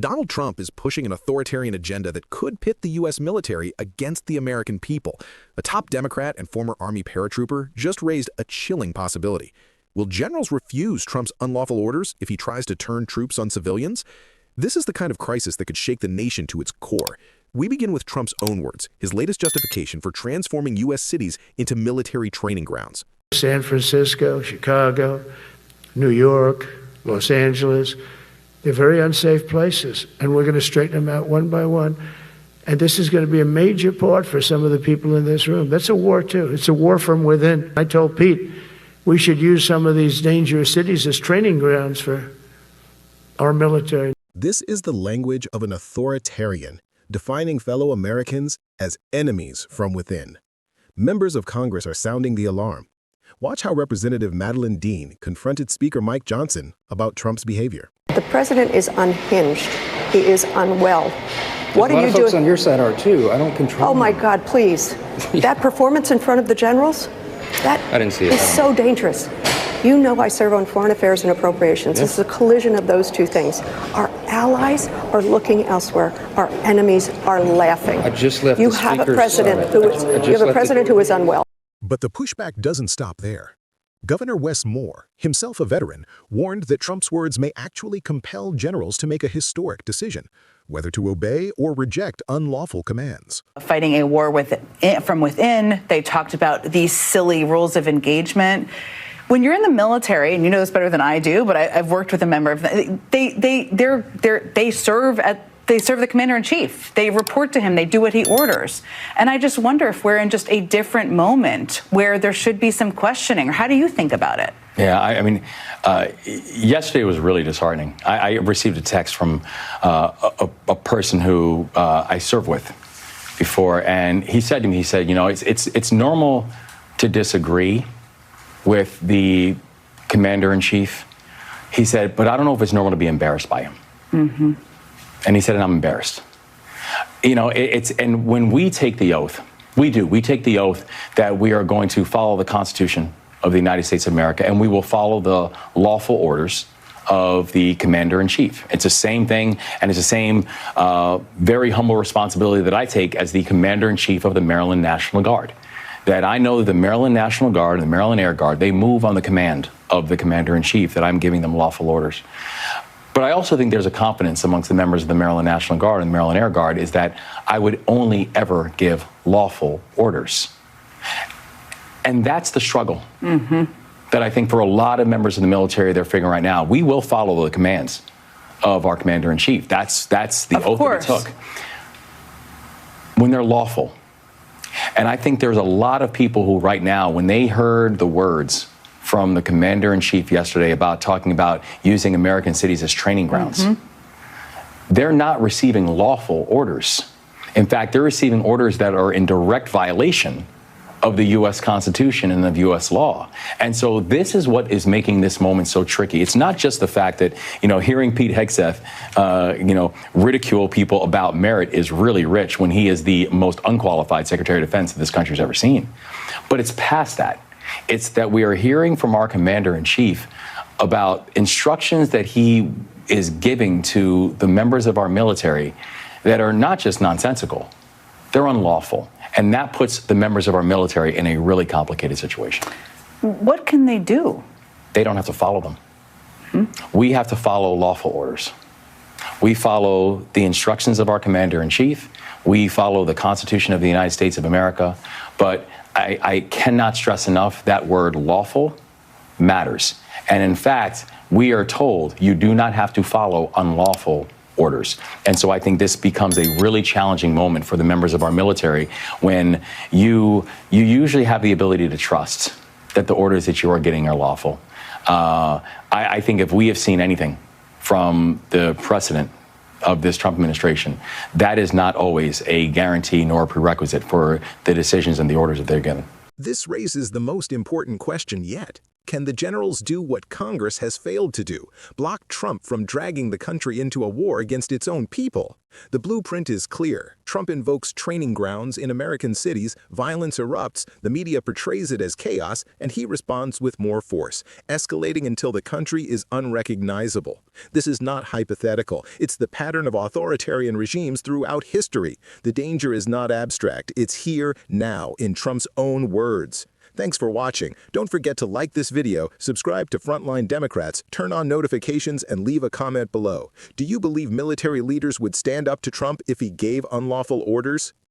Donald Trump is pushing an authoritarian agenda that could pit the U.S. military against the American people. A top Democrat and former Army paratrooper just raised a chilling possibility. Will generals refuse Trump's unlawful orders if he tries to turn troops on civilians? This is the kind of crisis that could shake the nation to its core. We begin with Trump's own words, his latest justification for transforming U.S. cities into military training grounds. San Francisco, Chicago, New York, Los Angeles, they're very unsafe places, and we're going to straighten them out one by one. And this is going to be a major part for some of the people in this room. That's a war, too. It's a war from within. I told Pete we should use some of these dangerous cities as training grounds for our military. This is the language of an authoritarian, defining fellow Americans as enemies from within. Members of Congress are sounding the alarm. Watch how Representative Madeline Dean confronted Speaker Mike Johnson about Trump's behavior. The president is unhinged. He is unwell. What are you doing? A lot of folks on your side are too. I don't control. Oh my God, please. That performance in front of the generals, I didn't see it. is so dangerous. You know I serve on Foreign Affairs and Appropriations. Yes. This is a collision of those two things. Our allies are looking elsewhere. Our enemies are laughing. I just left You the have a Speaker's president side. who is unwell. But the pushback doesn't stop there. Governor Wes Moore, himself a veteran, warned that Trump's words may actually compel generals to make a historic decision, whether to obey or reject unlawful commands. Fighting a war from within, they talked about these silly rules of engagement. When you're in the military, and you know this better than I do, but I've worked with a member of they serve the commander-in-chief. They report to him. They do what he orders. And I just wonder if we're in just a different moment where there should be some questioning. Or how do you think about it? Yeah, I mean, yesterday was really disheartening. I received a text from a person who I served with before, and he said to me, you know, it's normal to disagree with the commander-in-chief. He said, but I don't know if it's normal to be embarrassed by him. Mm-hmm. And he said, and I'm embarrassed. You know, and when we take the oath, we take the oath that we are going to follow the Constitution of the United States of America, and we will follow the lawful orders of the commander-in-chief. It's the same thing, and it's the same very humble responsibility that I take as the commander-in-chief of the Maryland National Guard. That I know the Maryland National Guard and the Maryland Air Guard, they move on the command of the commander-in-chief, that I'm giving them lawful orders. But I also think there's a confidence amongst the members of the Maryland National Guard and the Maryland Air Guard is that I would only ever give lawful orders. And that's the struggle that I think for a lot of members of the military, they're figuring right now. We will follow the commands of our commander-in-chief. That's the oath that we took. When they're lawful. And I think there's a lot of people who right now, when they heard the words from the commander-in-chief yesterday about talking about using American cities as training grounds, they're not receiving lawful orders. In fact, they're receiving orders that are in direct violation of the U.S. Constitution and of U.S. law. And so this is what is making this moment so tricky. It's not just the fact that, you know, hearing Pete Hegseth, ridicule people about merit is really rich when he is the most unqualified Secretary of Defense that this country's ever seen. But it's past that. It's that we are hearing from our commander-in-chief about instructions that he is giving to the members of our military that are not just nonsensical, they're unlawful. And that puts the members of our military in a really complicated situation. What can they do? They don't have to follow them. We have to follow lawful orders. We follow the instructions of our commander-in-chief. We follow the Constitution of the United States of America. But I cannot stress enough that word lawful matters. And in fact, we are told you do not have to follow unlawful orders. And so I think this becomes a really challenging moment for the members of our military when you usually have the ability to trust that the orders that you are getting are lawful. I think if we have seen anything from the precedent of this Trump administration, that is not always a guarantee nor a prerequisite for the decisions and the orders that they're given. This raises the most important question yet. Can the generals do what Congress has failed to do? Block Trump from dragging the country into a war against its own people? The blueprint is clear. Trump invokes training grounds in American cities, violence erupts, the media portrays it as chaos, and he responds with more force, escalating until the country is unrecognizable. This is not hypothetical. It's the pattern of authoritarian regimes throughout history. The danger is not abstract. It's here, now, in Trump's own words. Thanks for watching. Don't forget to like this video, subscribe to Frontline Democrats, turn on notifications, and leave a comment below. Do you believe military leaders would stand up to Trump if he gave unlawful orders?